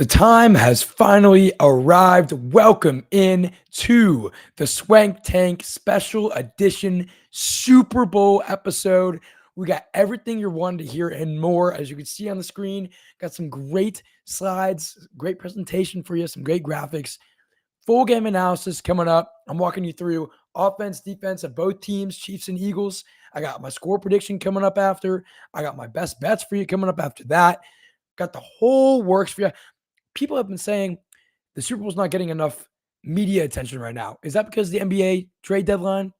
The time has finally arrived. Welcome in to the Swank Tank Special Edition Super Bowl episode. We got everything you're wanting to hear and more. As you can see on the screen, got some great slides, great presentation for you, some great graphics, full game analysis coming up. I'm walking you through offense, defense of both teams, Chiefs and Eagles. I got my score prediction coming up after. I got my best bets for you coming up after that. Got the whole works for you. People have been saying the Super Bowl's not getting enough media attention right now. Is that because the NBA trade deadline?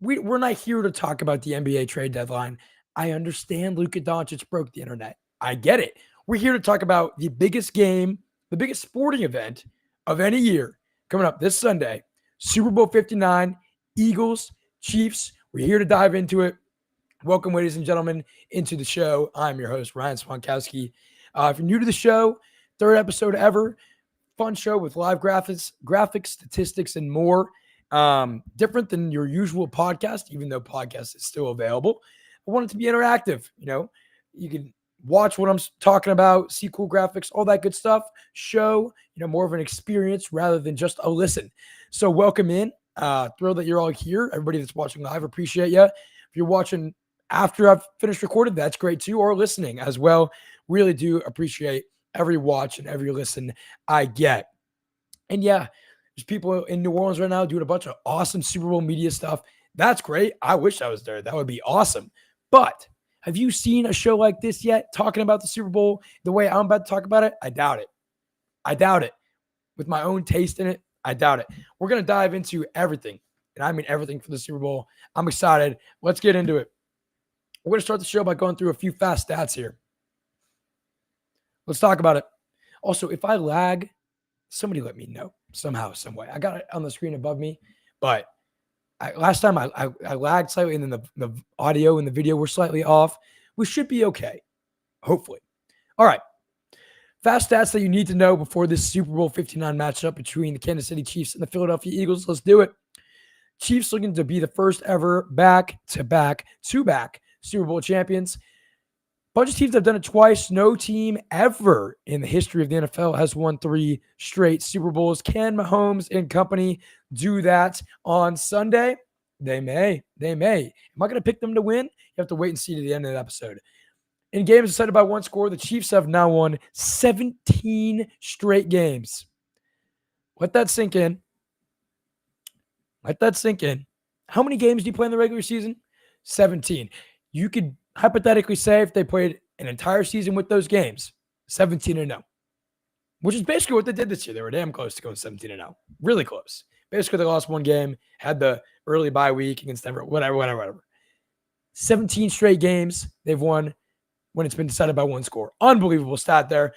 We're not here to talk about the NBA trade deadline. I understand Luka Doncic broke the internet. I get it. We're here to talk about the biggest game, the biggest sporting event of any year coming up this Sunday, Super Bowl 59, Eagles, Chiefs. We're here to dive into it. Welcome, ladies and gentlemen, into the show. I'm your host, Ryan Swankowski. If you're new to the show, third episode ever. Fun show with live graphics, statistics, and more. Different than your usual podcast, even though podcast is still available. I want it to be interactive. You can watch what I'm talking about, see cool graphics, all that good stuff. Show, more of an experience rather than just a listen. So welcome in. Thrilled that you're all here. Everybody that's watching live, appreciate you. If you're watching after I've finished recording, that's great too, or listening as well. Really do appreciate every watch and every listen I get. And yeah, there's people in New Orleans right now doing a bunch of awesome Super Bowl media stuff. That's great. I wish I was there. That would be awesome. But have you seen a show like this yet, talking about the Super Bowl the way I'm about to talk about it? I doubt it. I doubt it. With my own taste in it, I doubt it. We're going to dive into everything, and I mean everything for the Super Bowl. I'm excited. Let's get into it. We're going to start the show by going through a few fast stats here. Let's talk about it. Also, if I lag, somebody let me know somehow, some way. I got it on the screen above me, but last time I lagged slightly, and then the audio and the video were slightly off. We should be okay, hopefully. All right. Fast stats that you need to know before this Super Bowl 59 matchup between the Kansas City Chiefs and the Philadelphia Eagles. Let's do it. Chiefs looking to be the first ever back-to-back Super Bowl champions. Bunch of teams have done it twice. No team ever in the history of the NFL has won 3 straight Super Bowls. Can Mahomes and company do that on Sunday? They may. Am I going to pick them to win? You have to wait and see to the end of the episode. In games decided by one score, the Chiefs have now won 17 straight games. Let that sink in. How many games do you play in the regular season? 17. You could hypothetically say if they played an entire season with those games, 17-0, which is basically what they did this year. They were damn close to going 17-0, really close. Basically, they lost one game, had the early bye week against Denver, whatever. 17 straight games they've won when it's been decided by one score. Unbelievable stat there.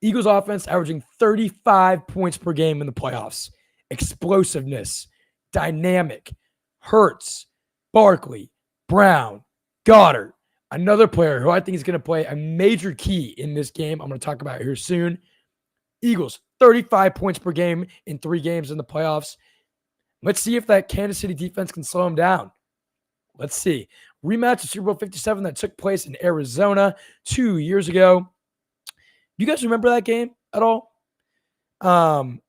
Eagles offense averaging 35 points per game in the playoffs. Explosiveness, dynamic, Hurts, Barkley, Brown, Goddard. Another player who I think is going to play a major key in this game, I'm going to talk about here soon. Eagles, 35 points per game in 3 games in the playoffs. Let's see if that Kansas City defense can slow them down. Let's see. Rematch of Super Bowl 57 that took place in Arizona 2 years ago. You guys remember that game at all? The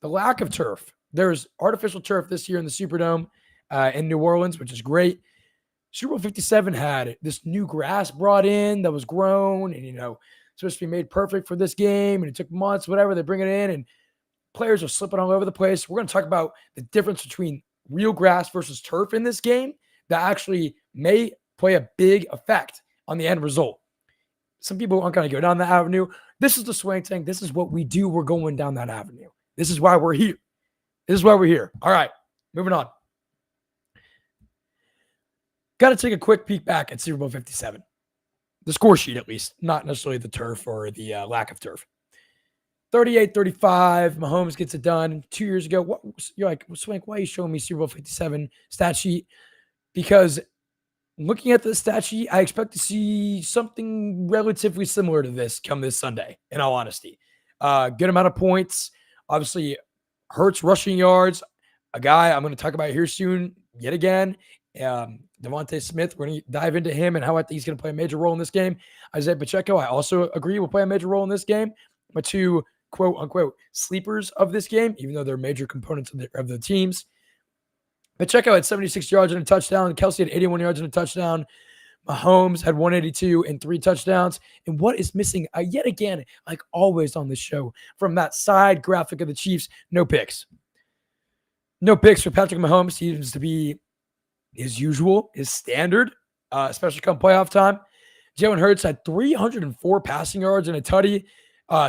lack of turf. There's artificial turf this year in the Superdome in New Orleans, which is great. Super Bowl 57 had this new grass brought in that was grown and, supposed to be made perfect for this game. And it took months, whatever. They bring it in and players are slipping all over the place. We're going to talk about the difference between real grass versus turf in this game that actually may play a big effect on the end result. Some people aren't going to go down that avenue. This is the Swank Tank. This is what we do. We're going down that avenue. This is why we're here. All right, moving on. Got to take a quick peek back at Super Bowl 57. The score sheet, at least, not necessarily the turf or the lack of turf. 38-35, Mahomes gets it done 2 years ago. You're like, Swank, why are you showing me Super Bowl 57 stat sheet? Because looking at the stat sheet, I expect to see something relatively similar to this come this Sunday, in all honesty. Good amount of points. Obviously, Hurts rushing yards, a guy I'm going to talk about here soon, yet again. Devontae Smith, we're going to dive into him and how I think he's going to play a major role in this game. Isaiah Pacheco, I also agree, will play a major role in this game. But two quote unquote sleepers of this game, even though they're major components of the teams. Pacheco had 76 yards and a touchdown. Kelsey had 81 yards and a touchdown. Mahomes had 182 and 3 touchdowns. And what is missing, yet again, like always on this show, from that side graphic of the Chiefs, no picks. No picks for Patrick Mahomes. Seems to be his usual, his standard, especially come playoff time. Jalen Hurts had 304 passing yards and a tutty,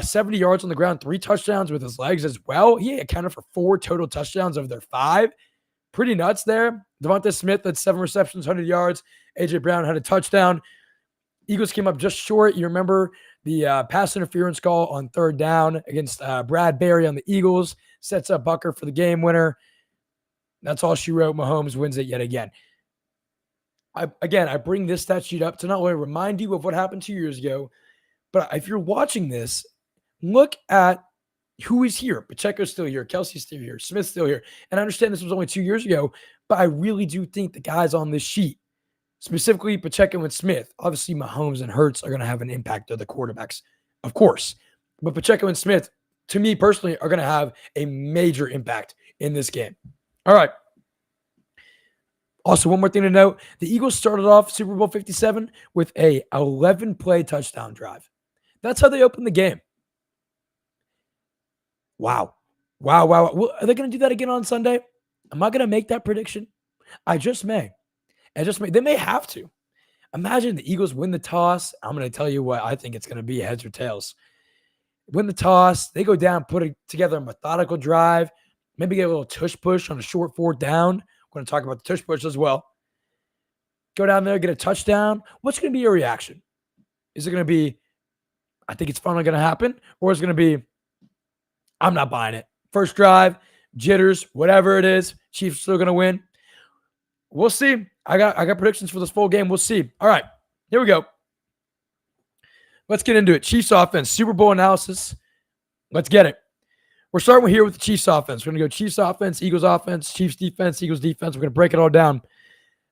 70 yards on the ground, 3 touchdowns with his legs as well. He accounted for 4 total touchdowns of their 5. Pretty nuts there. Devontae Smith had 7 receptions, 100 yards. A.J. Brown had a touchdown. Eagles came up just short. You remember the pass interference call on 3rd down against Brad Berry on the Eagles. Sets up Bucker for the game winner. That's all she wrote. Mahomes wins it yet again. I bring this stat sheet up to not only remind you of what happened 2 years ago, but if you're watching this, look at who is here. Pacheco's still here. Kelsey's still here. Smith's still here. And I understand this was only 2 years ago, but I really do think the guys on this sheet, specifically Pacheco and Smith, obviously Mahomes and Hurts are going to have an impact on the quarterbacks, of course. But Pacheco and Smith, to me personally, are going to have a major impact in this game. All right. Also, one more thing to note, the Eagles started off Super Bowl 57 with a 11-play touchdown drive. That's how they opened the game. Wow. Well, are they going to do that again on Sunday? Am I going to make that prediction? I just may. They may have to. Imagine the Eagles win the toss. I'm going to tell you what I think it's going to be, heads or tails. Win the toss. They go down, put together a methodical drive, maybe get a little tush push on a short 4th down. We're going to talk about the tush push as well. Go down there, get a touchdown. What's going to be your reaction? Is it going to be, I think it's finally going to happen? Or is it going to be, I'm not buying it. First drive, jitters, whatever it is. Chiefs still going to win. We'll see. I got predictions for this full game. We'll see. All right, here we go. Let's get into it. Chiefs offense, Super Bowl analysis. Let's get it. We're starting here with the Chiefs offense. We're going to go Chiefs offense, Eagles offense, Chiefs defense, Eagles defense. We're going to break it all down.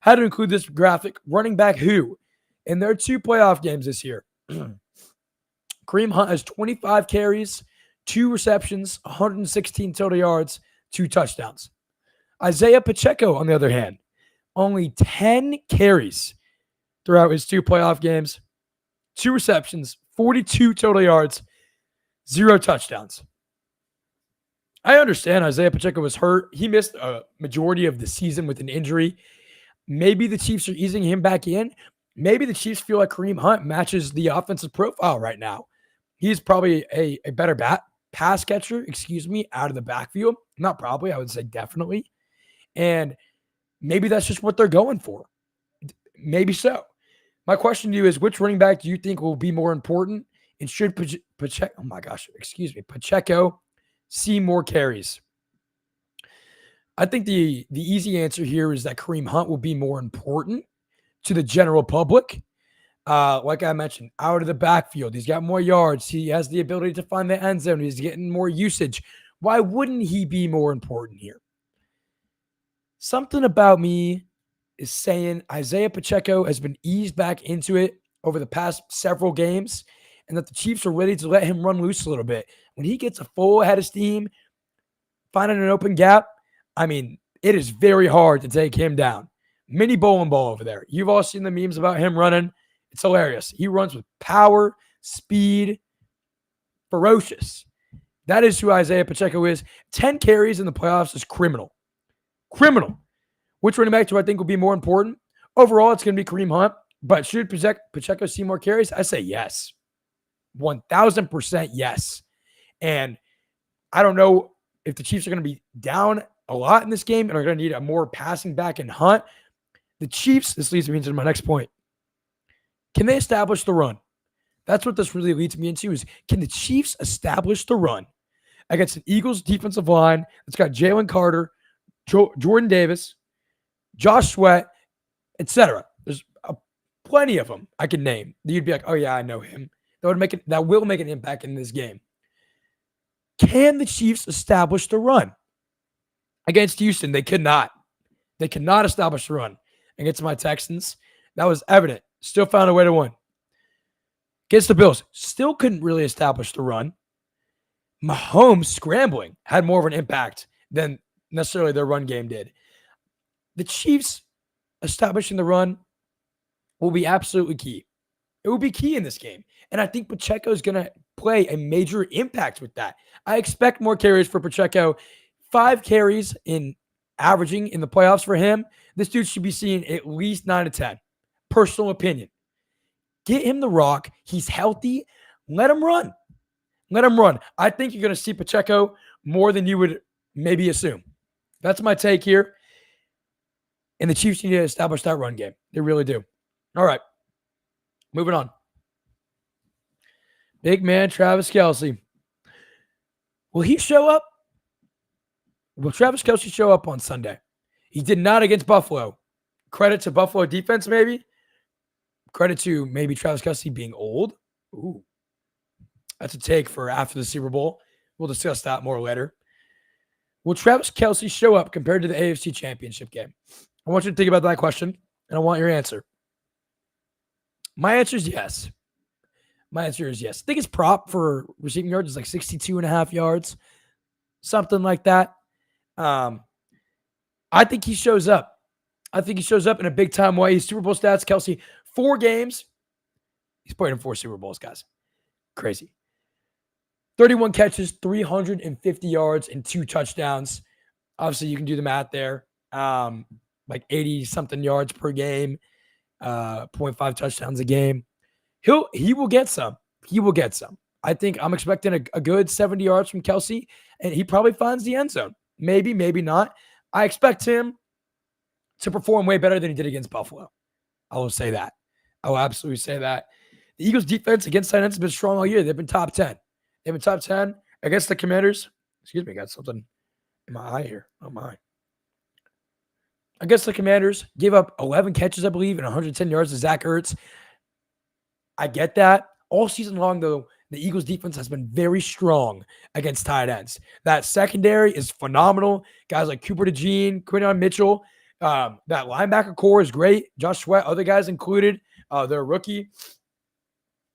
How to include this graphic? Running back who? In their 2 playoff games this year, Kareem Hunt has 25 carries, 2 receptions, 116 total yards, 2 touchdowns. Isaiah Pacheco, on the other hand, only 10 carries throughout his 2 playoff games, 2 receptions, 42 total yards, 0 touchdowns. I understand Isaiah Pacheco was hurt. He missed a majority of the season with an injury. Maybe the Chiefs are easing him back in. Maybe the Chiefs feel like Kareem Hunt matches the offensive profile right now. He's probably a better pass catcher, out of the backfield. Not probably, I would say definitely. And maybe that's just what they're going for. Maybe so. My question to you is, which running back do you think will be more important? And should Pacheco see more carries? I think the easy answer here is that Kareem Hunt will be more important to the general public. Like I mentioned, out of the backfield, he's got more yards. He has the ability to find the end zone. He's getting more usage. Why wouldn't he be more important here? Something about me is saying Isaiah Pacheco has been eased back into it over the past several games, and that the Chiefs are ready to let him run loose a little bit. When he gets a full head of steam, finding an open gap, I mean, it is very hard to take him down. Mini bowling ball over there. You've all seen the memes about him running. It's hilarious. He runs with power, speed, ferocious. That is who Isaiah Pacheco is. 10 carries in the playoffs is criminal. Criminal. Which running back do I think will be more important? Overall, it's going to be Kareem Hunt. But should Pacheco see more carries? I say yes. 1,000% yes. And I don't know if the Chiefs are going to be down a lot in this game and are going to need a more passing back in Hunt. The Chiefs, this leads me into my next point. Can they establish the run? That's what this really leads me into is, can the Chiefs establish the run against an Eagles defensive line that's got Jalen Carter, Jordan Davis, Josh Sweat, etc. There's plenty of them I can name. You'd be like, oh yeah, I know him. That will make an impact in this game. Can the Chiefs establish the run? Against Houston, they could not. They cannot establish the run. against my Texans. That was evident. Still found a way to win. Against the Bills, still couldn't really establish the run. Mahomes scrambling had more of an impact than necessarily their run game did. The Chiefs establishing the run will be absolutely key. It will be key in this game. And I think Pacheco is going to play a major impact with that. I expect more carries for Pacheco. 5 carries in averaging in the playoffs for him. This dude should be seeing at least 9 to 10. Personal opinion. Get him the rock. He's healthy. Let him run. Let him run. I think you're going to see Pacheco more than you would maybe assume. That's my take here. And the Chiefs need to establish that run game. They really do. All right. Moving on. Big man Travis Kelce. Will he show up? Will Travis Kelce show up on Sunday? He did not against Buffalo. Credit to Buffalo defense, maybe. Credit to maybe Travis Kelce being old. Ooh. That's a take for after the Super Bowl. We'll discuss that more later. Will Travis Kelce show up compared to the AFC Championship game? I want you to think about that question, and I want your answer. My answer is yes. My answer is yes. I think his prop for receiving yards is like 62.5 yards, something like that. I think he shows up. I think he shows up in a big-time way. He's Super Bowl stats. Kelce, 4 games. He's played in 4 Super Bowls, guys. Crazy. 31 catches, 350 yards, and 2 touchdowns. Obviously, you can do the math there. Like 80-something yards per game, 0.5 touchdowns a game. He will get some. He will get some. I think I'm expecting a good 70 yards from Kelce, and he probably finds the end zone. Maybe, maybe not. I expect him to perform way better than he did against Buffalo. I will say that. I will absolutely say that. The Eagles' defense against tight ends has been strong all year. They've been top 10. They've been top 10 against the Commanders. Excuse me, got something in my eye here. Oh, my. Against the Commanders, gave up 11 catches, I believe, and 110 yards to Zach Ertz. I get that. All season long, though, the Eagles' defense has been very strong against tight ends. That secondary is phenomenal. Guys like Cooper DeJean, Quinton Mitchell. That linebacker core is great. Josh Sweat, other guys included. They're a rookie.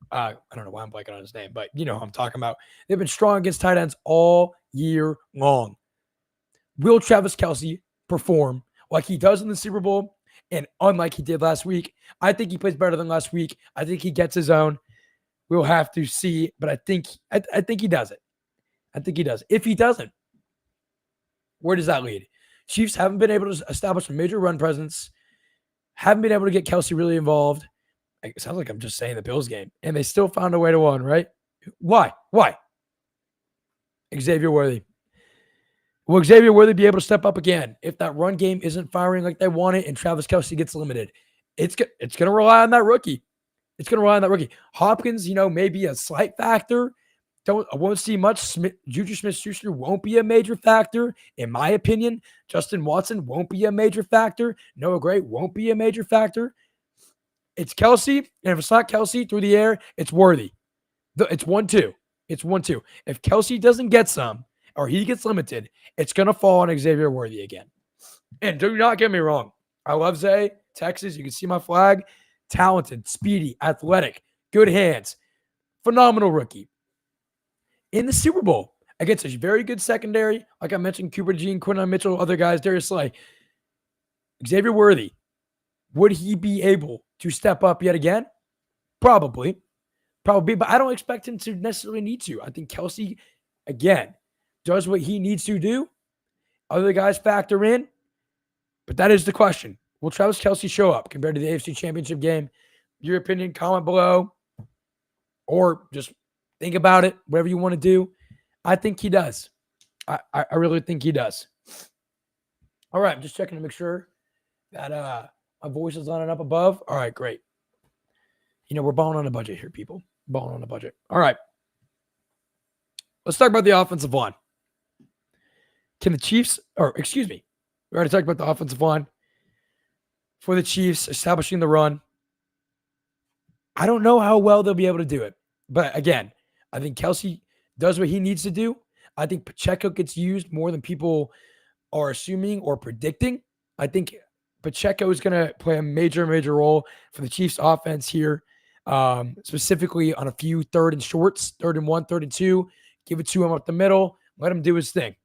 I don't know why I'm blanking on his name, but you know who I'm talking about. They've been strong against tight ends all year long. Will Travis Kelce perform like he does in the Super Bowl and unlike he did last week? I think he plays better than last week. I think he gets his own. We'll have to see, but I think he does it. I think he does. If he doesn't, where does that lead? Chiefs haven't been able to establish a major run presence, haven't been able to get Kelce really involved. It sounds like I'm just saying the Bills game, and they still found a way to win, right? Why? Xavier Worthy. Will Xavier Worthy be able to step up again if that run game isn't firing like they want it and Travis Kelce gets limited? It's going to rely on that rookie. It's going to rely on that rookie. Hopkins, maybe a slight factor. I won't see much. Juju Smith-Schuster won't be a major factor, in my opinion. Justin Watson won't be a major factor. Noah Gray won't be a major factor. It's Kelce, and if it's not Kelce through the air, it's Worthy. It's 1-2. It's 1-2. If Kelce doesn't get some, or he gets limited, it's going to fall on Xavier Worthy again. And do not get me wrong. I love Zay, Texas. You can see my flag. Talented, speedy, athletic, good hands. Phenomenal rookie. In the Super Bowl, against a very good secondary, like I mentioned, Cooper DeJean, Quinton Mitchell, other guys, Darius Slay. Xavier Worthy, would he be able to step up yet again? Probably, but I don't expect him to necessarily need to. I think Kelce, again, does what he needs to do. Other guys factor in, but that is the question. Will Travis Kelce show up compared to the AFC Championship game? Your opinion, comment below, or just think about it, whatever you want to do. I think he does. I really think he does. All right, I'm just checking to make sure that my voice is lining up above. All right, great. We're balling on a budget here, people. Balling on a budget. All right. Let's talk about the offensive line. Can the Chiefs, we already talked about the offensive line. For the Chiefs establishing the run, I don't know how well they'll be able to do it. But again, I think Kelce does what he needs to do. I think Pacheco gets used more than people are assuming or predicting. I think Pacheco is going to play a major role for the Chiefs offense here, specifically on a few third and shorts, 3rd and 1, 3rd and 2. Give it to him up the middle. Let him do his thing.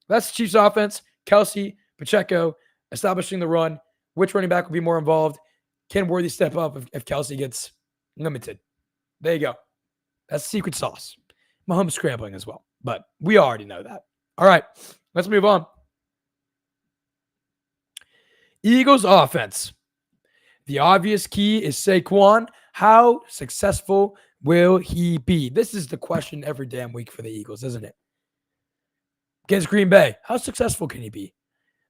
That's the Chiefs offense. Kelsey, Pacheco, establishing the run. Which running back will be more involved? Can Worthy step up if Kelsey gets limited? There you go. That's the secret sauce. Mahomes scrambling as well, but we already know that. All right, let's move on. Eagles offense. The obvious key is Saquon. How successful will he be? This is the question every damn week for the Eagles, isn't it? Against Green Bay, how successful can he be?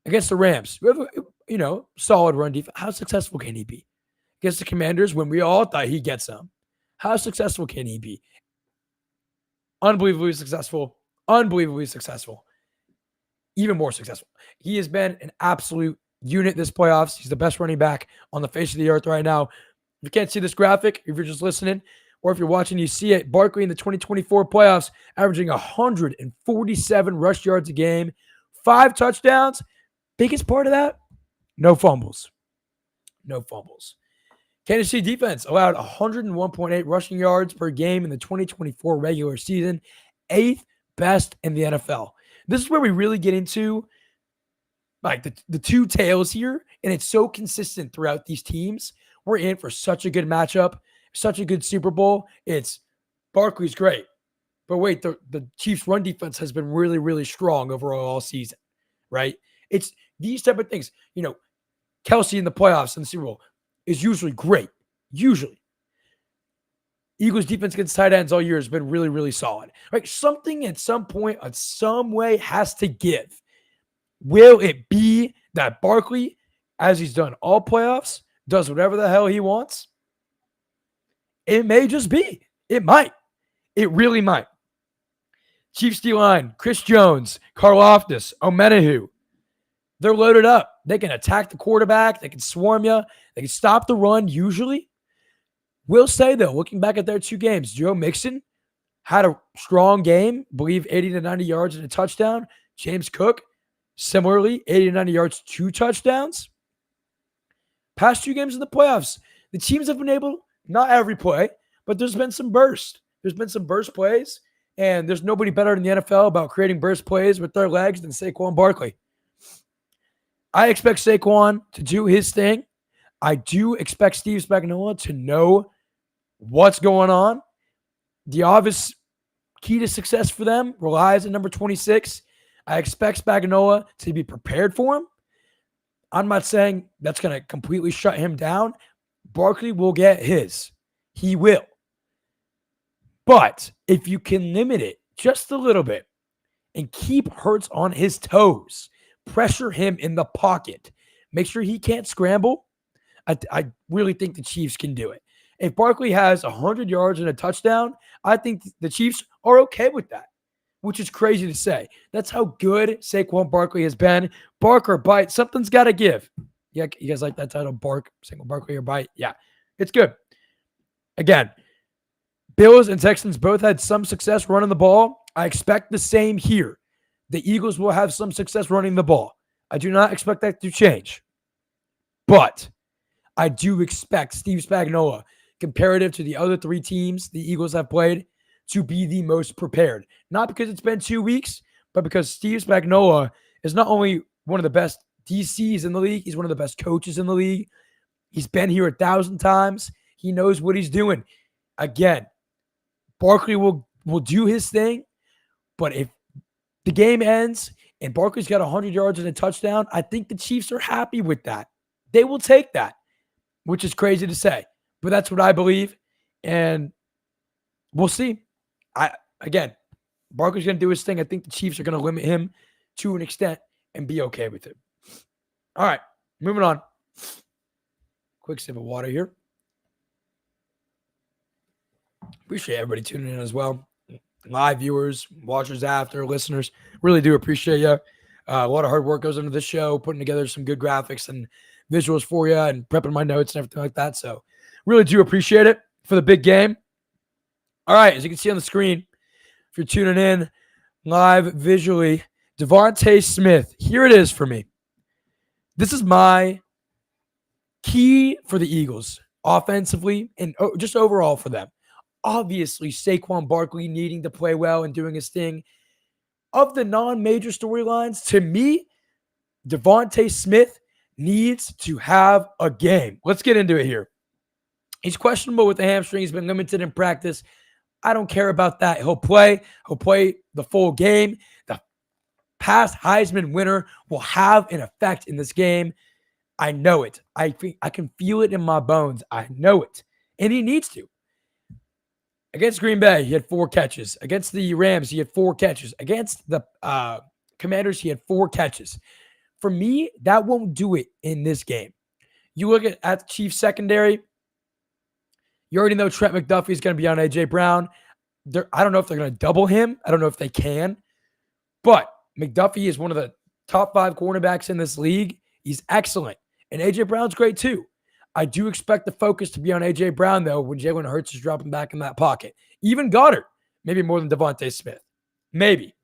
Against the Rams, we have a solid run defense. How successful can he be? Against the Commanders, when we all thought he'd get some, how successful can he be? Unbelievably successful. Unbelievably successful. Even more successful. He has been an absolute unit this playoffs. He's the best running back on the face of the earth right now. If you can't see this graphic, if you're just listening, or if you're watching, you see it. Barkley in the 2024 playoffs, averaging 147 rush yards a game, 5 touchdowns. Biggest part of that, no fumbles. No fumbles. Kansas City defense allowed 101.8 rushing yards per game in the 2024 regular season, 8th best in the NFL. This is where we really get into like the two tails here, and it's so consistent throughout these teams. We're in for such a good matchup, such a good Super Bowl. It's Barkley's great, but wait, the Chiefs' run defense has been really strong overall all season, right? It's these type of things. Kelsey in the playoffs in the Super Bowl is usually great. Usually. Eagles defense against tight ends all year has been really solid. Right? Something at some point, in some way, has to give. Will it be that Barkley, as he's done all playoffs, does whatever the hell he wants? It may just be. It might. It really might. Chiefs D-line, Chris Jones, Karlaftis, Omenahu. They're loaded up. They can attack the quarterback. They can swarm you. They can stop the run usually. Will say, though, looking back at their 2 games, Joe Mixon had a strong game, I believe 80 to 90 yards and a touchdown. James Cook, similarly, 80 to 90 yards, 2 touchdowns. Past 2 games in the playoffs, the teams have been able, not every play, but there's been some burst. There's been some burst plays, and there's nobody better in the NFL about creating burst plays with their legs than Saquon Barkley. I expect Saquon to do his thing. I do expect Steve Spagnuolo to know what's going on. The obvious key to success for them relies on number 26. I expect Spagnuolo to be prepared for him. I'm not saying that's going to completely shut him down. Barkley will get his. He will. But if you can limit it just a little bit and keep Hurts on his toes, pressure him in the pocket, make sure he can't scramble, I really think the Chiefs can do it. If Barkley has 100 yards and a touchdown, I think the Chiefs are okay with that, which is crazy to say. That's how good Saquon Barkley has been. Bark or bite, something's got to give. Yeah, you guys like that title, Bark, Saquon Barkley or bite? Yeah, it's good. Again, Bills and Texans both had some success running the ball. I expect the same here. The Eagles will have some success running the ball. I do not expect that to change. But I do expect Steve Spagnuolo, comparative to the other 3 teams the Eagles have played, to be the most prepared. Not because it's been 2 weeks, but because Steve Spagnuolo is not only one of the best DCs in the league, he's one of the best coaches in the league. He's been here 1,000 times. He knows what he's doing. Again, Barkley will do his thing, but if the game ends and Barkley's got 100 yards and a touchdown, I think the Chiefs are happy with that. They will take that, which is crazy to say, but that's what I believe, and we'll see. Again, Barkley's going to do his thing. I think the Chiefs are going to limit him to an extent and be okay with it. All right, moving on. Quick sip of water here. Appreciate everybody tuning in as well. Live viewers, watchers after, listeners. Really do appreciate you. A lot of hard work goes into this show, putting together some good graphics and visuals for you and prepping my notes and everything like that. So really do appreciate it for the big game. All right, as you can see on the screen, if you're tuning in live visually, Devontae Smith, here it is for me. This is my Key for the Eagles offensively and just overall for them. Obviously, Saquon Barkley needing to play well and doing his thing. Of the non-major storylines, to me, Devontae Smith needs to have a game. Let's get into it here. He's questionable with the hamstring. He's been limited in practice. I don't care about that. He'll play. He'll play the full game. The past Heisman winner will have an effect in this game. I know it. I can feel it in my bones. I know it. And he needs to. Against Green Bay, he had 4 catches. Against the Rams, he had 4 catches. Against the Commanders, he had 4 catches. For me, that won't do it in this game. You look at the Chiefs secondary, you already know Trent McDuffie is going to be on A.J. Brown. I don't know if they're going to double him. I don't know if they can. But McDuffie is one of the top 5 cornerbacks in this league. He's excellent. And A.J. Brown's great too. I do expect the focus to be on A.J. Brown, though, when Jalen Hurts is dropping back in that pocket. Even Goddard, maybe more than Devontae Smith. Maybe.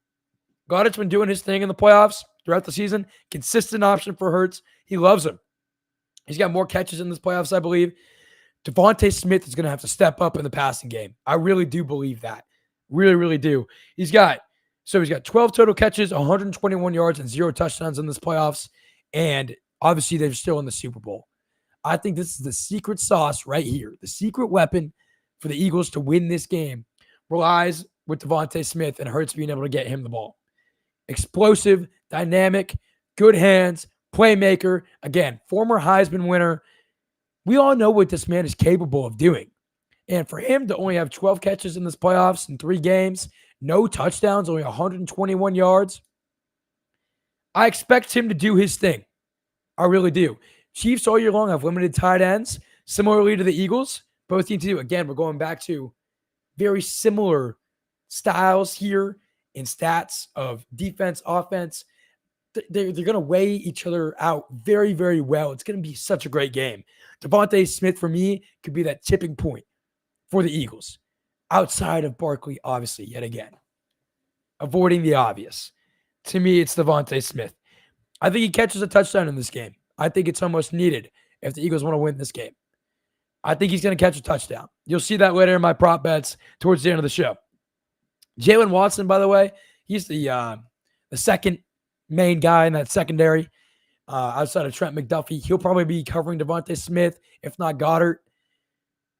Goddard's been doing his thing in the playoffs throughout the season. Consistent option for Hurts. He loves him. He's got more catches in this playoffs, I believe. Devontae Smith is going to have to step up in the passing game. I really do believe that. Really, really do. He's got 12 total catches, 121 yards, and 0 touchdowns in this playoffs. And obviously, they're still in the Super Bowl. I think this is the secret sauce right here. The secret weapon for the Eagles to win this game relies with Devontae Smith and Hurts being able to get him the ball. Explosive, dynamic, good hands, playmaker. Again, former Heisman winner. We all know what this man is capable of doing. And for him to only have 12 catches in this playoffs in 3 games, no touchdowns, only 121 yards, I expect him to do his thing. I really do. Chiefs all year long have limited tight ends, similarly to the Eagles. Both teams do. Again, we're going back to very similar styles here in stats of defense, offense. They're going to weigh each other out very, very well. It's going to be such a great game. Devontae Smith, for me, could be that tipping point for the Eagles. Outside of Barkley, obviously, yet again. Avoiding the obvious. To me, it's Devontae Smith. I think he catches a touchdown in this game. I think it's almost needed if the Eagles want to win this game. I think he's going to catch a touchdown. You'll see that later in my prop bets towards the end of the show. Jalen Watson, by the way, he's the second main guy in that secondary outside of Trent McDuffie. He'll probably be covering Devontae Smith, if not Goddard.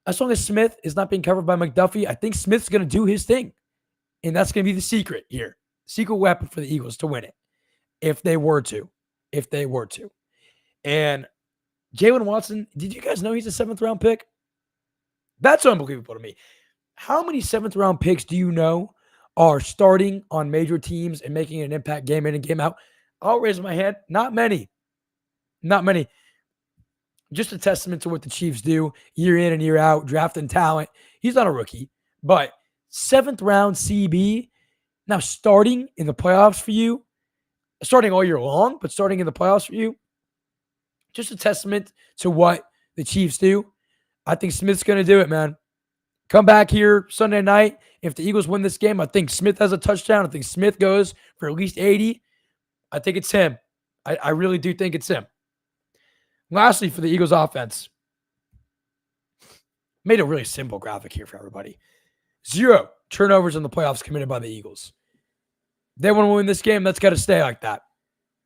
As long as Smith is not being covered by McDuffie, I think Smith's going to do his thing. And that's going to be the secret here. Secret weapon for the Eagles to win it. If they were to. And Jalen Watson, did you guys know he's a 7th-round pick? That's unbelievable to me. How many 7th-round picks do you know are starting on major teams and making an impact game in and game out? I'll raise my hand. Not many. Just a testament to what the Chiefs do year in and year out, drafting talent. He's not a rookie, but 7th-round CB, now starting in the playoffs for you, starting all year long, but starting in the playoffs for you, just a testament to what the Chiefs do. I think Smith's going to do it, man. Come back here Sunday night. If the Eagles win this game, I think Smith has a touchdown. I think Smith goes for at least 80. I think it's him. I really do think it's him. Lastly, for the Eagles offense, made a really simple graphic here for everybody. 0 turnovers in the playoffs committed by the Eagles. They want to win this game. That's got to stay like that.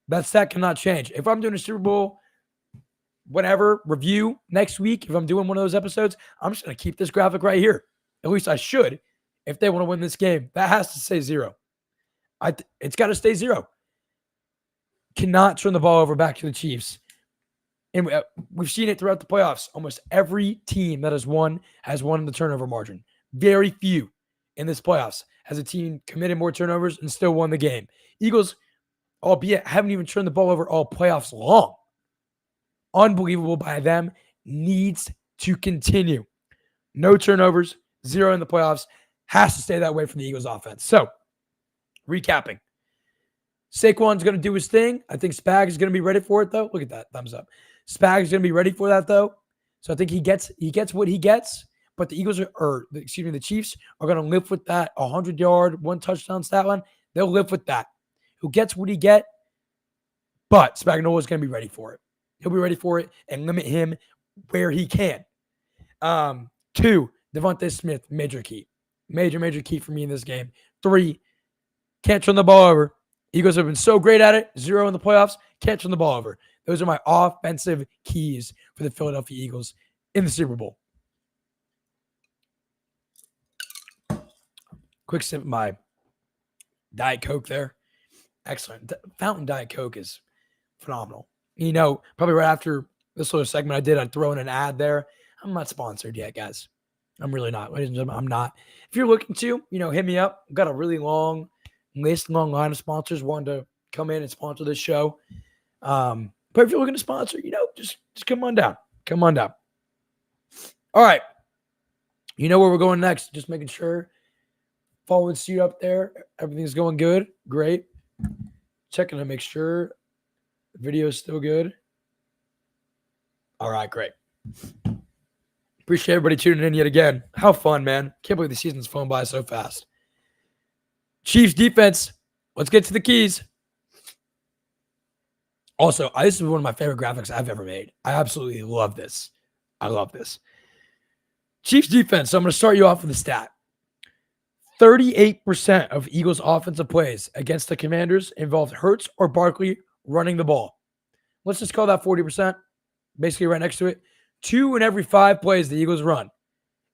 That stat cannot change. If I'm doing a Super Bowl, whatever, review next week, if I'm doing one of those episodes, I'm just going to keep this graphic right here. At least I should. If they want to win this game, that has to stay 0. It's got to stay 0. Cannot turn the ball over back to the Chiefs. And we've seen it throughout the playoffs. Almost every team that has won in the turnover margin. Very few in this playoffs has a team committed more turnovers and still won the game. Eagles, albeit haven't even turned the ball over all playoffs long. Unbelievable by them. Needs to continue. No turnovers, 0 in the playoffs. Has to stay that way from the Eagles offense. So, recapping. Saquon's going to do his thing. I think Spags is going to be ready for it, though. Look at that. Thumbs up. Spags is going to be ready for that, though. So I think he gets what he gets. But the the Chiefs are going to live with that 100-yard, 1 touchdown stat line. They'll live with that. Who gets what he get? But Spagnuolo is going to be ready for it. He'll be ready for it and limit him where he can. 2, Devontae Smith, major key. Major key for me in this game. 3, can't turn the ball over. Eagles have been so great at it. 0 in the playoffs. Can't turn the ball over. Those are my offensive keys for the Philadelphia Eagles in the Super Bowl. Quick sip of my Diet Coke there. Excellent. Fountain Diet Coke is phenomenal. Probably right after this little segment I did, I'd throw in an ad there. I'm not sponsored yet, guys. I'm really not. Ladies and gentlemen, I'm not. If you're looking to, hit me up. I've got a really long line of sponsors wanting to come in and sponsor this show. But if you're looking to sponsor, just come on down. Come on down. All right. You know where we're going next. Just making sure. Forward seat up there. Everything's going good. Great. Checking to make sure the video is still good. All right, great. Appreciate everybody tuning in yet again. How fun, man. Can't believe the season's flown by so fast. Chiefs defense. Let's get to the keys. Also, this is one of my favorite graphics I've ever made. I absolutely love this. I love this. Chiefs defense. So I'm going to start you off with a stat. 38% of Eagles offensive plays against the Commanders involved Hurts or Barkley running the ball. Let's just call that 40%. Basically right next to it. 2 in every 5 plays the Eagles run.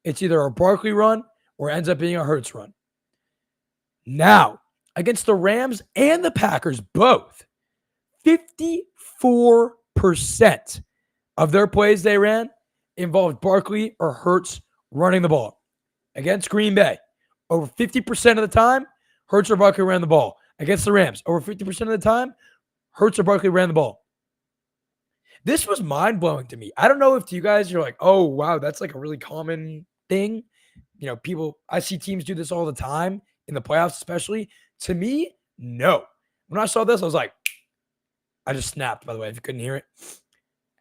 It's either a Barkley run or ends up being a Hurts run. Now, against the Rams and the Packers, both, 54% of their plays they ran involved Barkley or Hurts running the ball. Against Green Bay, over 50% of the time, Hurts or Barkley ran the ball. Against the Rams, over 50% of the time, Hurts or Barkley ran the ball. This was mind-blowing to me. I don't know if you guys are like, oh, wow, that's like a really common thing. I see teams do this all the time, in the playoffs especially. To me, no. When I saw this, I was like, I just snapped, by the way, if you couldn't hear it.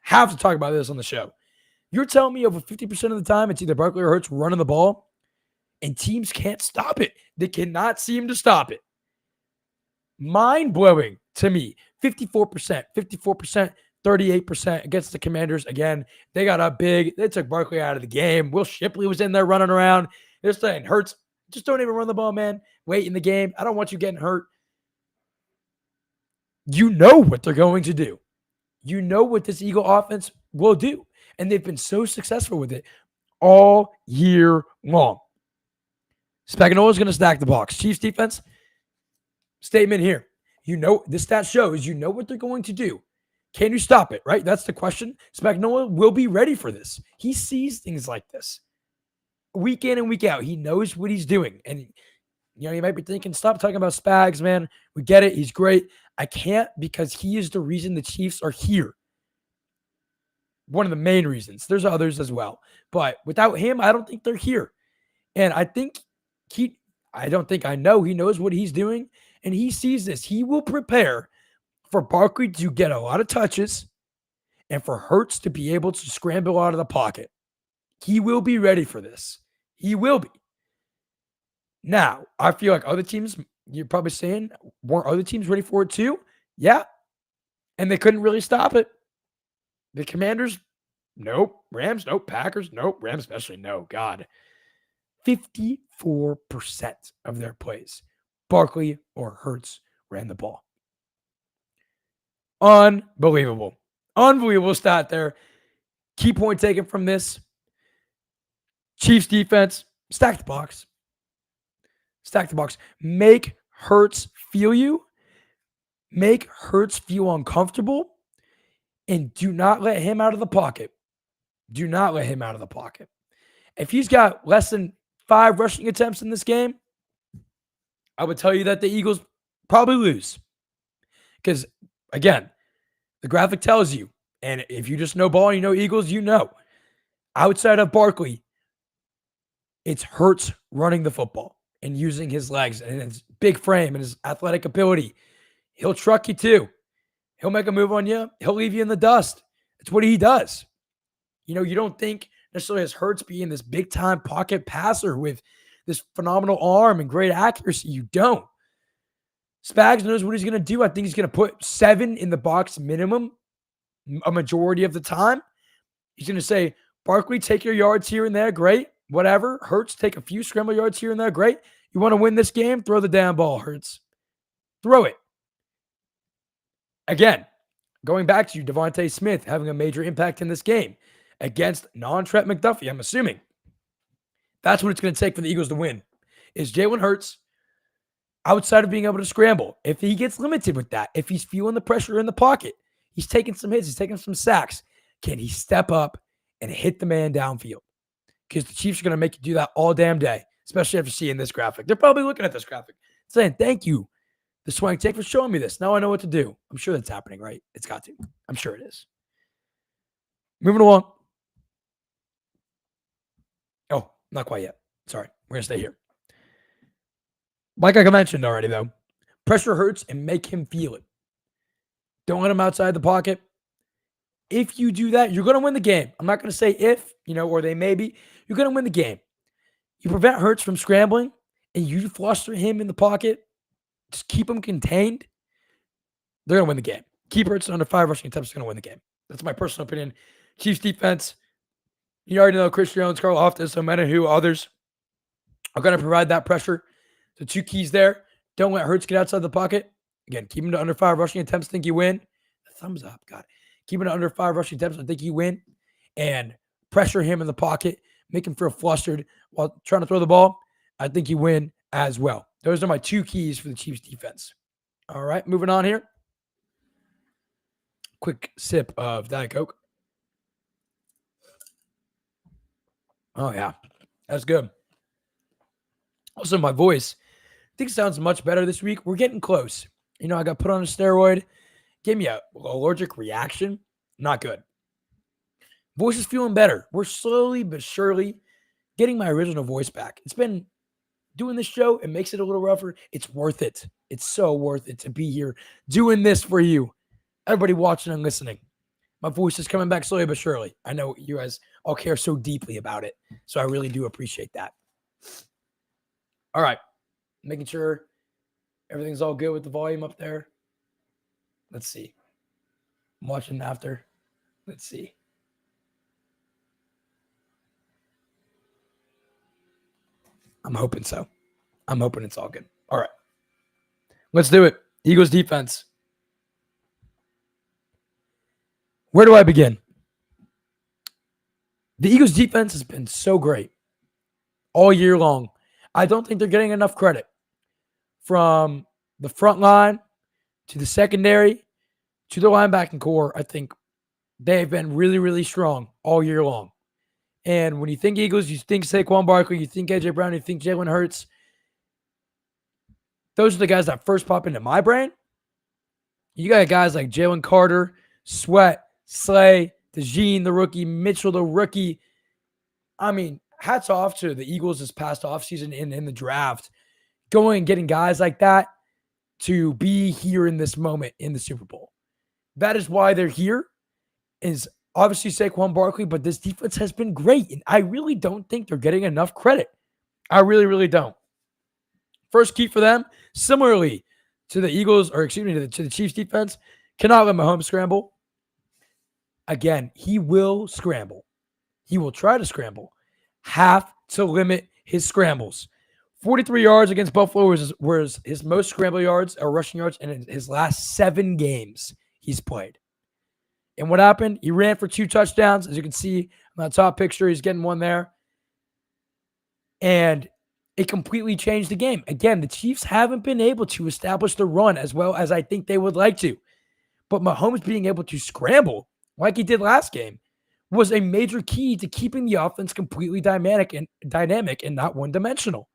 Have to talk about this on the show. You're telling me over 50% of the time, it's either Barkley or Hurts running the ball, and teams can't stop it. They cannot seem to stop it. Mind-blowing to me. 54%, 38% against the Commanders. Again, they got up big. They took Barkley out of the game. Will Shipley was in there running around. They're saying, Hurts, just don't even run the ball, man. Wait in the game. I don't want you getting hurt. You know what they're going to do. You know what this Eagle offense will do. And they've been so successful with it all year long. Spagnuolo's going to stack the box. Chiefs defense, statement here. This stat shows you know what they're going to do. Can you stop it, right? That's the question. Spagnuolo will be ready for this. He sees things like this week in and week out. He knows what he's doing. And, you might be thinking, stop talking about Spags, man. We get it. He's great. I can't, because he is the reason the Chiefs are here. One of the main reasons. There's others as well. But without him, I don't think they're here. And I know he knows what he's doing. And he sees this. He will prepare for Barkley to get a lot of touches and for Hurts to be able to scramble out of the pocket. He will be ready for this. He will be. Now, I feel like other teams, you're probably saying, weren't other teams ready for it too? Yeah. And they couldn't really stop it. The Commanders, nope. Rams, nope. Packers, nope. Rams especially, no. God. 54% of their plays, Barkley or Hurts ran the ball. Unbelievable. Unbelievable stat there. Key point taken from this. Chiefs defense, stack the box. Stack the box. Make Hurts feel you. Make Hurts feel uncomfortable. And do not let him out of the pocket. Do not let him out of the pocket. If he's got less than 5 rushing attempts in this game, I would tell you that the Eagles probably lose. Because, again, the graphic tells you, and if you just know ball and you know Eagles, you know. Outside of Barkley, it's Hurts running the football and using his legs and his big frame and his athletic ability. He'll truck you too. He'll make a move on you. He'll leave you in the dust. It's what he does. You don't think necessarily as Hurts being this big-time pocket passer with this phenomenal arm and great accuracy. You don't. Spags knows what he's going to do. I think he's going to put 7 in the box minimum a majority of the time. He's going to say, Barkley, take your yards here and there. Great. Whatever. Hurts, take a few scramble yards here and there. Great. You want to win this game? Throw the damn ball, Hurts. Throw it. Again, going back to you, Devontae Smith having a major impact in this game against non-Trent McDuffie, I'm assuming. That's what it's going to take for the Eagles to win, is Jalen Hurts outside of being able to scramble. If he gets limited with that, if he's feeling the pressure in the pocket, he's taking some hits, he's taking some sacks, can he step up and hit the man downfield? Because the Chiefs are going to make you do that all damn day, especially after seeing this graphic. They're probably looking at this graphic saying, thank you, the Swank Tank, for showing me this. Now I know what to do. I'm sure that's happening, right? It's got to. I'm sure it is. Moving along. Oh, not quite yet. Sorry. We're going to stay here. Like I mentioned already, though, pressure hurts and make him feel it. Don't let him outside the pocket. If you do that, you're going to win the game. I'm not going to say if, or they may be. You're going to win the game. You prevent Hurts from scrambling, and you fluster him in the pocket. Just keep him contained. They're going to win the game. Keep Hurts under 5 rushing attempts. Going to win the game. That's my personal opinion. Chiefs defense. You already know Chris Jones, Carl Loftus, no matter who, others are going to provide that pressure. So 2 keys there. Don't let Hurts get outside the pocket. Again, keep him to under 5 rushing attempts. Think you win. Thumbs up. God. Keep him to under 5 rushing attempts. I think you win. And pressure him in the pocket. Make him feel flustered while trying to throw the ball. I think you win as well. Those are my 2 keys for the Chiefs defense. All right, moving on here. Quick sip of Diet Coke. Oh, yeah. That's good. Also, my voice, I think, sounds much better this week. We're getting close. I got put on a steroid. Gave me an allergic reaction. Not good. Voice is feeling better. We're slowly but surely getting my original voice back. It's been doing this show. It makes it a little rougher. It's worth it. It's so worth it to be here doing this for you. Everybody watching and listening. My voice is coming back slowly but surely. I know you guys all care so deeply about it. So I really do appreciate that. All right. Making sure everything's all good with the volume up there. Let's see. I'm watching after. Let's see. I'm hoping so. I'm hoping it's all good. All right. Let's do it. Eagles defense. Where do I begin? The Eagles defense has been so great all year long. I don't think they're getting enough credit. From the front line to the secondary to the linebacking core, I think they've been really, really strong all year long. And when you think Eagles, you think Saquon Barkley, you think A.J. Brown, you think Jalen Hurts. Those are the guys that first pop into my brain. You got guys like Jalen Carter, Sweat, Slay, DeJean, the rookie, Mitchell, the rookie. I mean, hats off to the Eagles this past offseason in the draft. Going and getting guys like that to be here in this moment in the Super Bowl. That is why they're here, is obviously Saquon Barkley, but this defense has been great, and I really don't think they're getting enough credit. I really, really don't. First key for them, similarly to the Eagles, or excuse me, to the Chiefs defense, cannot let Mahomes scramble. Again, he will scramble. He will try to scramble. Have to limit his scrambles. 43 yards against Buffalo was his most scramble yards or rushing yards in his last 7 games he's played. And what happened? He ran for 2 touchdowns. As you can see on that top picture, he's getting one there. And it completely changed the game. Again, the Chiefs haven't been able to establish the run as well as I think they would like to. But Mahomes being able to scramble like he did last game was a major key to keeping the offense completely dynamic and not one-dimensional.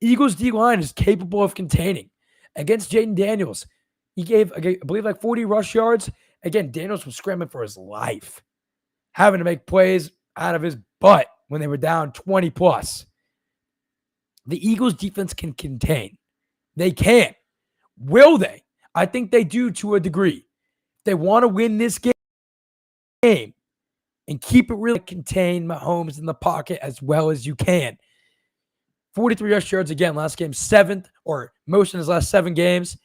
Eagles D-line is capable of containing. Against Jaden Daniels, he gave, I believe, like 40 rush yards. Again, Daniels was scrambling for his life, having to make plays out of his butt when they were down 20 plus. The Eagles defense can contain. They can. Will they? I think they do to a degree. They want to win this game and keep it really contained Mahomes in the pocket as well as you can. 43 rush yards again last game, 7th or most in his last 7 games.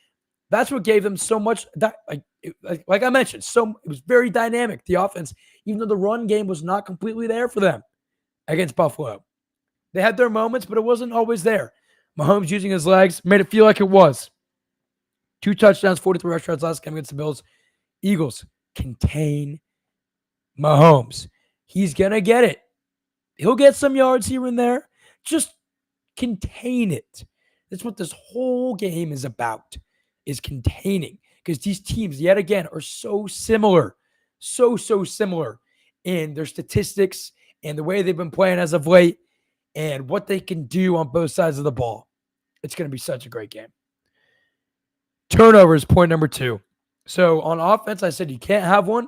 That's what gave them so much. Like I mentioned, it was very dynamic, the offense, even though the run game was not completely there for them against Buffalo. They had their moments, but it wasn't always there. Mahomes using his legs made it feel like it was. 2 touchdowns, 43 rush yards last game against the Bills. Eagles contain Mahomes. He's going to get it. He'll get some yards here and there. Just contain it. That's what this whole game is about, is containing. Because these teams, yet again, are so similar. So similar in their statistics and the way they've been playing as of late and what they can do on both sides of the ball. It's going to be such a great game. Turnovers, point number 2. So on offense, I said you can't have one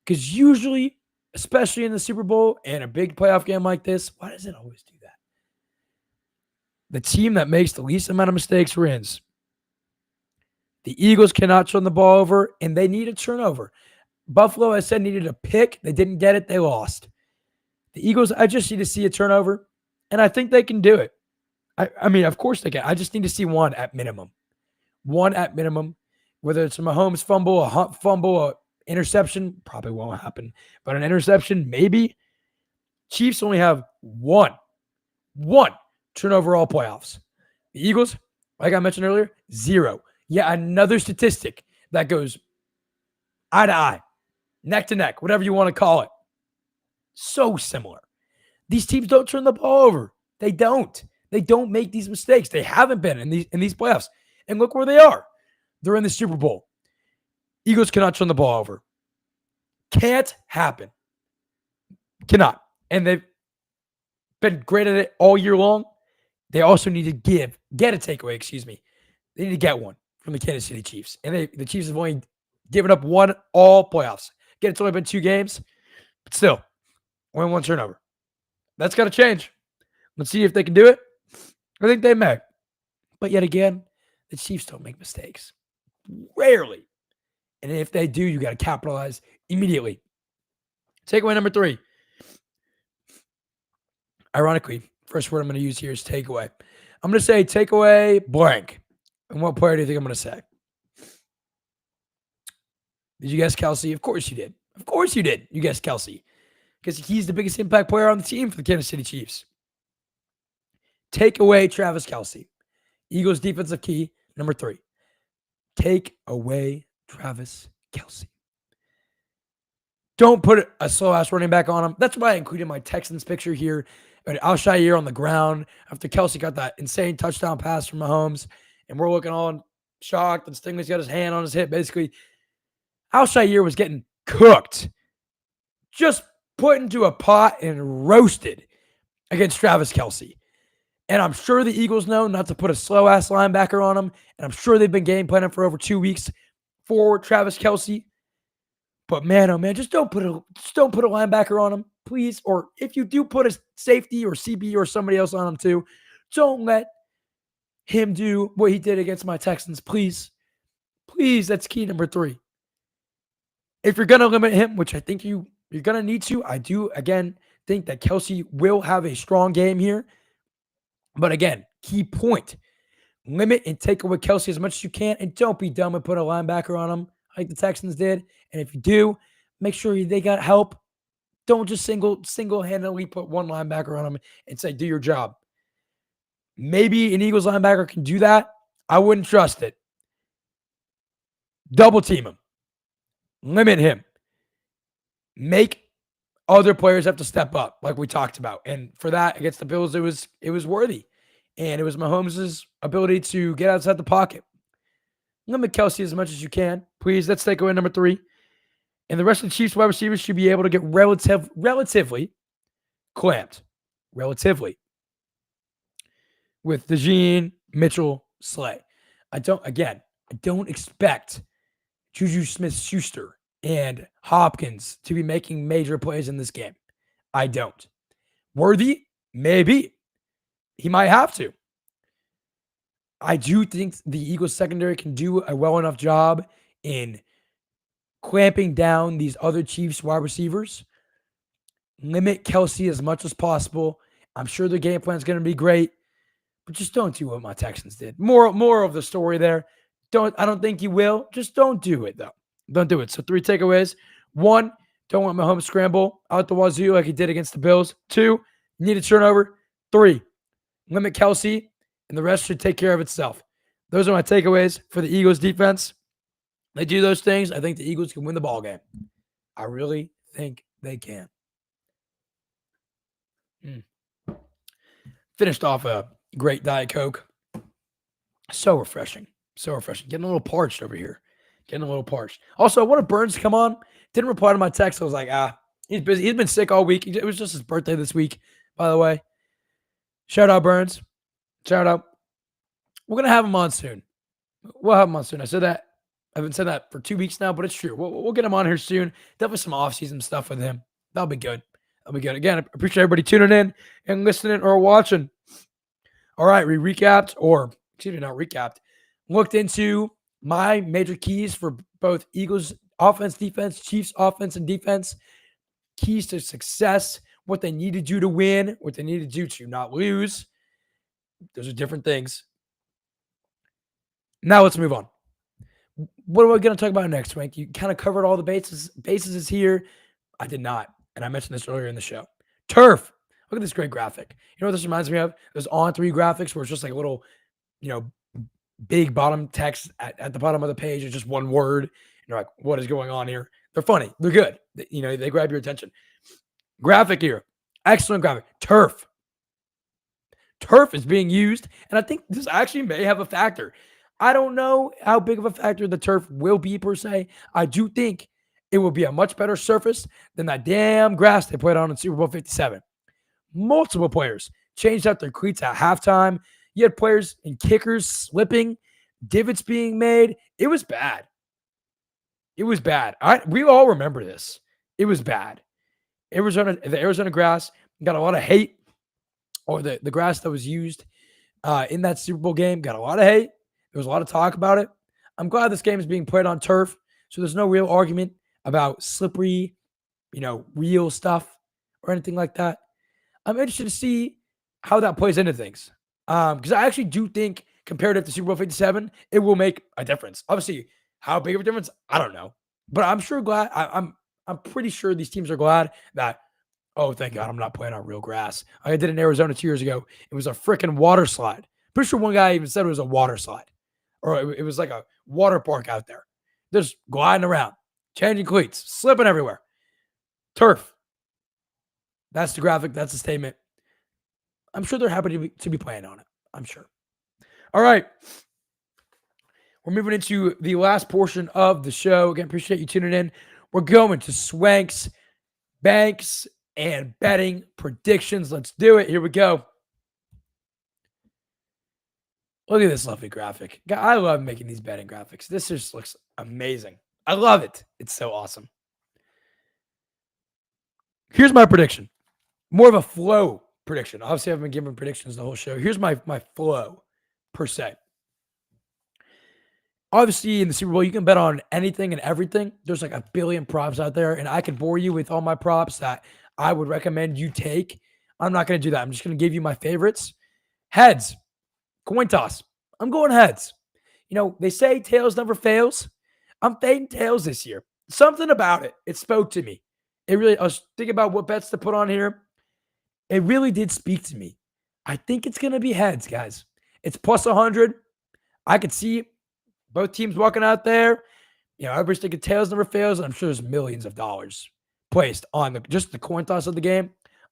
because usually, especially in the Super Bowl and a big playoff game like this, why does it always do that? The team that makes the least amount of mistakes wins. The Eagles cannot turn the ball over, and they need a turnover. Buffalo, I said, needed a pick. They didn't get it. They lost. The Eagles, I just need to see a turnover, and I think they can do it. I mean, of course they can. I just need to see one at minimum. One at minimum. Whether it's a Mahomes fumble, a Hunt fumble, a interception, probably won't happen. But an interception, maybe. Chiefs only have one turnover all playoffs. The Eagles, like I mentioned earlier, 0. Yeah, another statistic that goes eye to eye, neck to neck, whatever you want to call it. So similar. These teams don't turn the ball over. They don't. They don't make these mistakes. They haven't been in these playoffs. And look where they are. They're in the Super Bowl. Eagles cannot turn the ball over. Can't happen. Cannot. And they've been great at it all year long. They also need to get a takeaway, They need to get one from the Kansas City Chiefs. And the Chiefs have only given up one all playoffs. Again, it's only been 2 games, but still, only 1 turnover. That's got to change. Let's see if they can do it. I think they may. But yet again, the Chiefs don't make mistakes. Rarely. And if they do, you got to capitalize immediately. Takeaway number 3. Ironically, first word I'm going to use here is takeaway. I'm going to say takeaway blank. And what player do you think I'm going to say? Did you guess Kelsey? Of course you did. Of course you did. You guessed Kelsey. Because he's the biggest impact player on the team for the Kansas City Chiefs. Take away Travis Kelsey. Eagles defensive key, number 3. Take away Travis Kelsey. Don't put a slow-ass running back on him. That's why I included my Texans picture here. Al-Shaair on the ground after Kelsey got that insane touchdown pass from Mahomes. And we're looking on shocked. And Stingley's got his hand on his hip. Basically, Al-Shaair was getting cooked. Just put into a pot and roasted against Travis Kelsey. And I'm sure the Eagles know not to put a slow-ass linebacker on him. And I'm sure they've been game planning for over 2 weeks for Travis Kelsey. But man, oh man, just don't put a linebacker on him, please. Or if you do put a safety or CB or somebody else on him too, don't let him do what he did against my Texans, please. Please, that's key number 3. If you're going to limit him, which I think you're going to need to, I do, again, think that Kelsey will have a strong game here. But again, key point, limit and take away Kelsey as much as you can, and don't be dumb and put a linebacker on him like the Texans did. And if you do, make sure they got help. Don't just single-handedly put one linebacker on him and say, do your job. Maybe an Eagles linebacker can do that. I wouldn't trust it. Double team him. Limit him. Make other players have to step up, like we talked about. And for that, against the Bills, it was worthy. And it was Mahomes' ability to get outside the pocket. Limit Kelsey as much as you can. Please, let's take away number 3. And the rest of the Chiefs wide receivers should be able to get relatively clamped. Relatively. With DeJean, Mitchell, Slay. I don't expect Juju Smith-Schuster and Hopkins to be making major plays in this game. I don't. Worthy? Maybe. He might have to. I do think the Eagles secondary can do a well enough job in clamping down these other Chiefs wide receivers. Limit Kelsey as much as possible. I'm sure the game plan is going to be great, but just don't do what my Texans did. More of the story there. I don't think you will. Just don't do it though. Don't do it. So 3 takeaways. 1, don't want Mahomes scramble out the wazoo like he did against the Bills. 2, need a turnover. 3, limit Kelsey, and the rest should take care of itself. Those are my takeaways for the Eagles defense. They do those things. I think the Eagles can win the ball game. I really think they can. Finished off a great Diet Coke. So refreshing. So refreshing. Getting a little parched over here. Getting a little parched. Also, I wanted Burns to come on. Didn't reply to my text. I was like, he's busy. He's been sick all week. It was just his birthday this week, by the way. Shout out, Burns. Shout out. We're going to have him on soon. We'll have him on soon. I said that. I've been saying that for 2 weeks now, but it's true. We'll get him on here soon. Definitely some off-season stuff with him. That'll be good. That'll be good. Again, I appreciate everybody tuning in and listening or watching. All right, not recapped. Looked into my major keys for both Eagles offense, defense, Chiefs offense and defense. Keys to success, what they need to do to win, what they need to do to not lose. Those are different things. Now let's move on. What are we going to talk about next, Swank? You kind of covered all the bases here. I did not, and I mentioned this earlier in the show. Turf. Look at this great graphic. You know what this reminds me of? Those On3 graphics where it's just like a little, big bottom text at the bottom of the page. It's just one word. And you're like, what is going on here? They're funny. They're good. They grab your attention. Graphic here. Excellent graphic. Turf. Turf is being used, and I think this actually may have a factor. I don't know how big of a factor the turf will be per se. I do think it will be a much better surface than that damn grass they played on in Super Bowl 57. Multiple players changed out their cleats at halftime. You had players and kickers slipping, divots being made. It was bad. It was bad. We all remember this. It was bad. The Arizona grass got a lot of hate, or the grass that was used in that Super Bowl game got a lot of hate. There was a lot of talk about it. I'm glad this game is being played on turf, so there's no real argument about slippery, real stuff or anything like that. I'm interested to see how that plays into things. Because I actually do think, comparative to Super Bowl 57, it will make a difference. Obviously, how big of a difference, I don't know. But I'm sure I'm pretty sure these teams are glad that, oh, thank God I'm not playing on real grass. I did in Arizona 2 years ago. It was a freaking water slide. Pretty sure one guy even said it was a water slide. Or it was like a water park out there. Just gliding around, changing cleats, slipping everywhere. Turf. That's the graphic. That's the statement. I'm sure they're happy to be playing on it. I'm sure. All right. We're moving into the last portion of the show. Again, appreciate you tuning in. We're going to Swank's banks and betting predictions. Let's do it. Here we go. Look at this lovely graphic. I love making these betting graphics. This just looks amazing. I love it. It's so awesome. Here's my prediction. More of a flow prediction. Obviously, I've been giving predictions the whole show. Here's my flow, per se. Obviously, in the Super Bowl, you can bet on anything and everything. There's like a billion props out there, and I can bore you with all my props that I would recommend you take. I'm not going to do that. I'm just going to give you my favorites. Heads. Coin toss. I'm going heads. They say tails never fails. I'm fading tails this year. Something about it. It spoke to me. I was thinking about what bets to put on here. It really did speak to me. I think it's going to be heads, guys. It's plus 100. I could see both teams walking out there. Everybody's thinking tails never fails. I'm sure there's millions of dollars placed on just the coin toss of the game.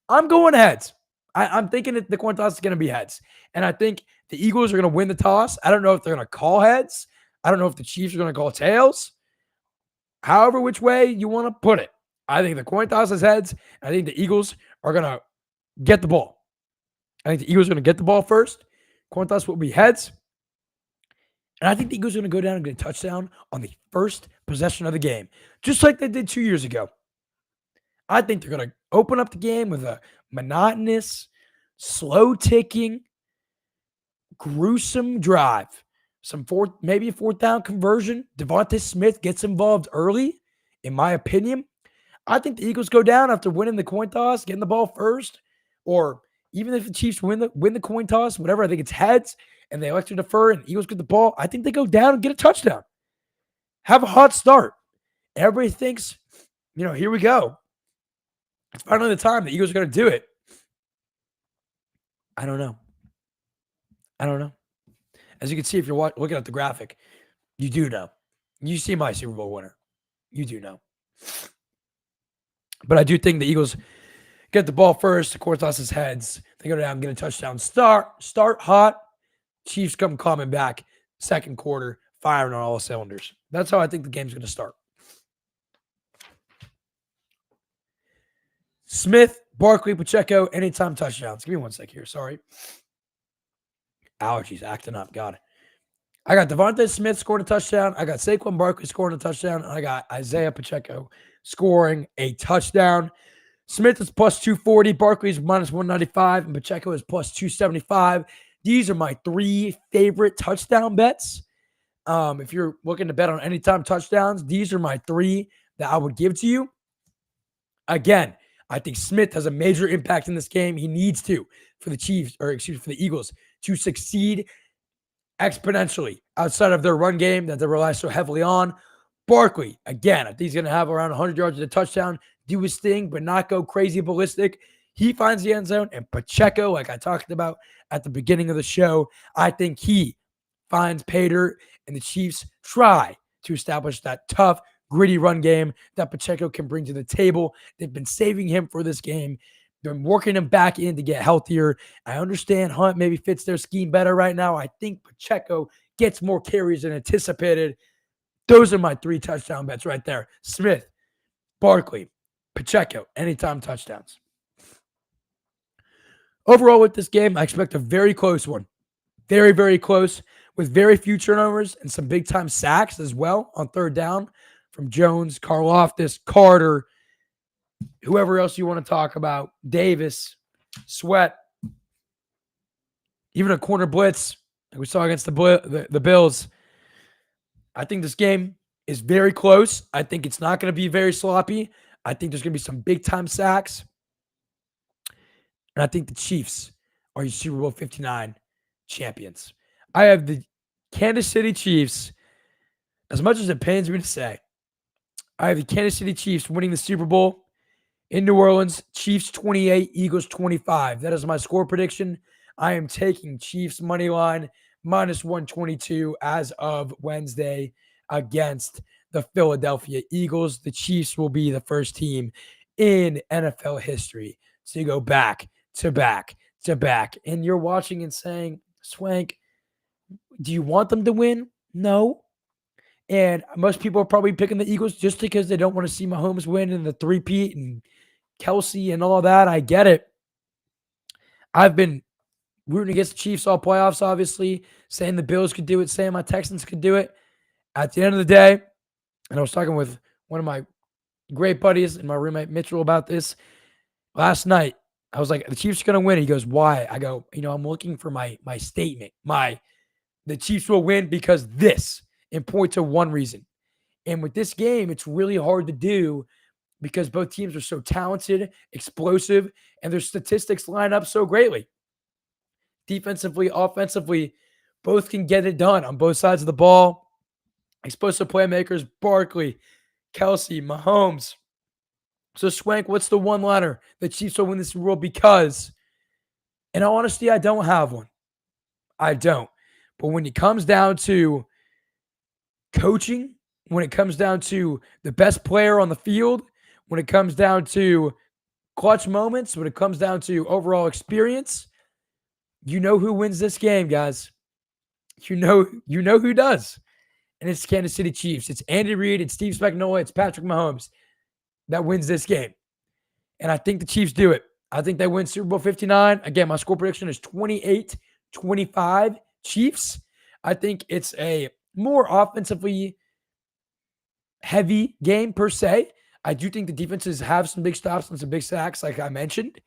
I'm going heads. I'm thinking that the coin toss is going to be heads. And I think the Eagles are going to win the toss. I don't know if they're going to call heads. I don't know if the Chiefs are going to call tails. However, which way you want to put it. I think the coin toss is heads. I think the Eagles are going to get the ball. I think the Eagles are going to get the ball first. Coin toss will be heads. And I think the Eagles are going to go down and get a touchdown on the first possession of the game, just like they did 2 years ago. I think they're going to open up the game with a monotonous, slow-ticking, gruesome drive. Maybe a fourth down conversion. Devontae Smith gets involved early, in my opinion. I think the Eagles go down after winning the coin toss, getting the ball first, or even if the Chiefs win the coin toss, whatever, I think it's heads, and they elect to defer, and Eagles get the ball. I think they go down and get a touchdown. Have a hot start. Everybody thinks, here we go. It's finally the time the Eagles are going to do it. I don't know. As you can see, if you're looking at the graphic, you do know. You see my Super Bowl winner. You do know. But I do think the Eagles get the ball first. The coin tosses heads. They go down, get a touchdown. Start hot. Chiefs come coming back. Second quarter, firing on all cylinders. That's how I think the game's going to start. Smith, Barkley, Pacheco, anytime touchdowns. Give me one sec here. Sorry. Allergies acting up. God. I got Devontae Smith scoring a touchdown. I got Saquon Barkley scoring a touchdown. And I got Isaiah Pacheco scoring a touchdown. Smith is plus 240. Barkley is minus 195. And Pacheco is plus 275. These are my three favorite touchdown bets. If you're looking to bet on anytime touchdowns, these are my three that I would give to you. Again, I think Smith has a major impact in this game. He needs to for the Eagles to succeed exponentially outside of their run game that they rely so heavily on. Barkley, again, I think he's going to have around 100 yards of a touchdown, do his thing, but not go crazy ballistic. He finds the end zone. And Pacheco, like I talked about at the beginning of the show, I think he finds Pater, and the Chiefs try to establish that tough, gritty run game that Pacheco can bring to the table. They've been saving him for this game. They've been working him back in to get healthier. I understand Hunt maybe fits their scheme better right now. I think Pacheco gets more carries than anticipated. Those are my three touchdown bets right there. Smith, Barkley, Pacheco, anytime touchdowns. Overall with this game, I expect a very close one. Very, very close with very few turnovers and some big-time sacks as well on third down from Jones, Karlaftis, Carter, whoever else you want to talk about, Davis, Sweat, even a corner blitz like we saw against the Bills. I think this game is very close. I think it's not going to be very sloppy. I think there's going to be some big-time sacks. And I think the Chiefs are your Super Bowl 59 champions. I have the Kansas City Chiefs, as much as it pains me to say, I have the Kansas City Chiefs winning the Super Bowl in New Orleans. Chiefs 28, Eagles 25. That is my score prediction. I am taking Chiefs money line minus 122 as of Wednesday against the Philadelphia Eagles. The Chiefs will be the first team in NFL history to go back to back to back. And you're watching and saying, Swank, do you want them to win? No. And most people are probably picking the Eagles just because they don't want to see Mahomes win in the three-peat and Kelsey and all that. I get it. I've been rooting against the Chiefs all playoffs, obviously, saying the Bills could do it, saying my Texans could do it. At the end of the day, and I was talking with one of my great buddies and my roommate Mitchell about this last night. I was like, the Chiefs are going to win. He goes, why? I go, I'm looking for my statement. The Chiefs will win because this, and point to one reason. And with this game, it's really hard to do because both teams are so talented, explosive, and their statistics line up so greatly. Defensively, offensively, both can get it done on both sides of the ball. Explosive playmakers, Barkley, Kelsey, Mahomes. So, Swank, what's the one-liner? The Chiefs will win this Super Bowl because, in all honesty, I don't have one. I don't. But when it comes down to coaching, when it comes down to the best player on the field, when it comes down to clutch moments, when it comes down to overall experience, you know who wins this game, guys. You know who does. And it's Kansas City Chiefs. It's Andy Reid, it's Steve Spagnuolo, it's Patrick Mahomes that wins this game. And I think the Chiefs do it. I think they win Super Bowl 59. Again, my score prediction is 28-25 Chiefs. I think it's a more offensively heavy game per se. I do think the defenses have some big stops and some big sacks, like I mentioned.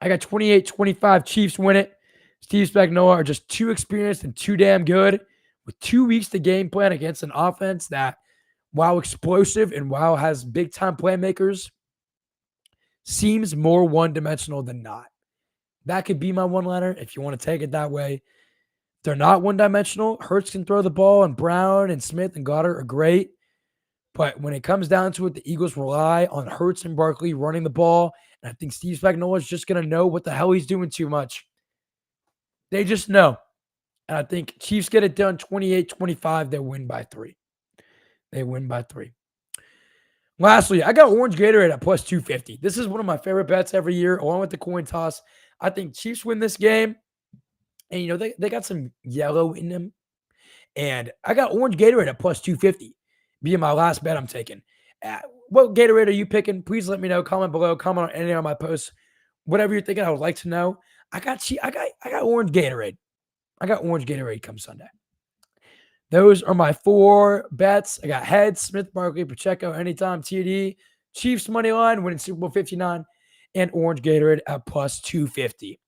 I got 28-25 Chiefs win it. Steve Spagnuolo are just too experienced and too damn good with 2 weeks to game plan against an offense that, while explosive and while has big-time playmakers, seems more one-dimensional than not. That could be my one-liner if you want to take it that way. They're not one-dimensional. Hurts can throw the ball, and Brown and Smith and Goddard are great. But when it comes down to it, the Eagles rely on Hurts and Barkley running the ball. And I think Steve Spagnuolo is just going to know what the hell he's doing too much. They just know. And I think Chiefs get it done 28-25. They win by 3. They win by 3. Lastly, I got Orange Gatorade at plus 250. This is one of my favorite bets every year, along with the coin toss. I think Chiefs win this game. And, they got some yellow in them. And I got Orange Gatorade at plus 250, being my last bet I'm taking. What Gatorade are you picking? Please let me know. Comment below. Comment on any of my posts. Whatever you're thinking, I would like to know. I got Orange Gatorade. I got Orange Gatorade come Sunday. Those are my 4 bets. I got Heads, Smith, Barkley, Pacheco, anytime, TD, Chiefs money line, winning Super Bowl 59, and Orange Gatorade at plus 250.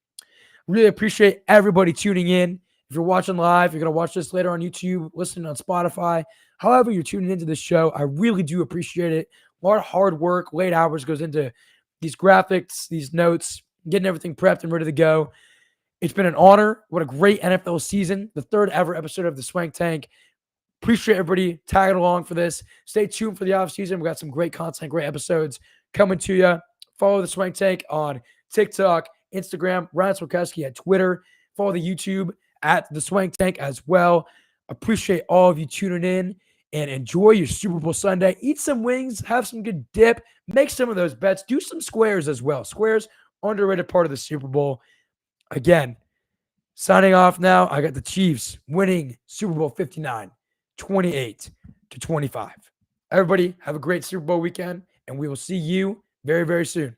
Really appreciate everybody tuning in. If you're watching live, you're going to watch this later on YouTube, listening on Spotify, however you're tuning into this show, I really do appreciate it. A lot of hard work, late hours goes into these graphics, these notes, getting everything prepped and ready to go. It's been an honor. What a great NFL season. The 3rd ever episode of the Swank Tank. Appreciate everybody tagging along for this. Stay tuned for the offseason. We got some great content, great episodes coming to you. Follow the Swank Tank on TikTok, Instagram, Ryan Swakowski at Twitter. Follow the YouTube at the Swank Tank as well. Appreciate all of you tuning in and enjoy your Super Bowl Sunday. Eat some wings, have some good dip, make some of those bets. Do some squares as well. Squares, underrated part of the Super Bowl. Again, signing off now. I got the Chiefs winning Super Bowl 59, 28-25. Everybody, have a great Super Bowl weekend, and we will see you very, very soon.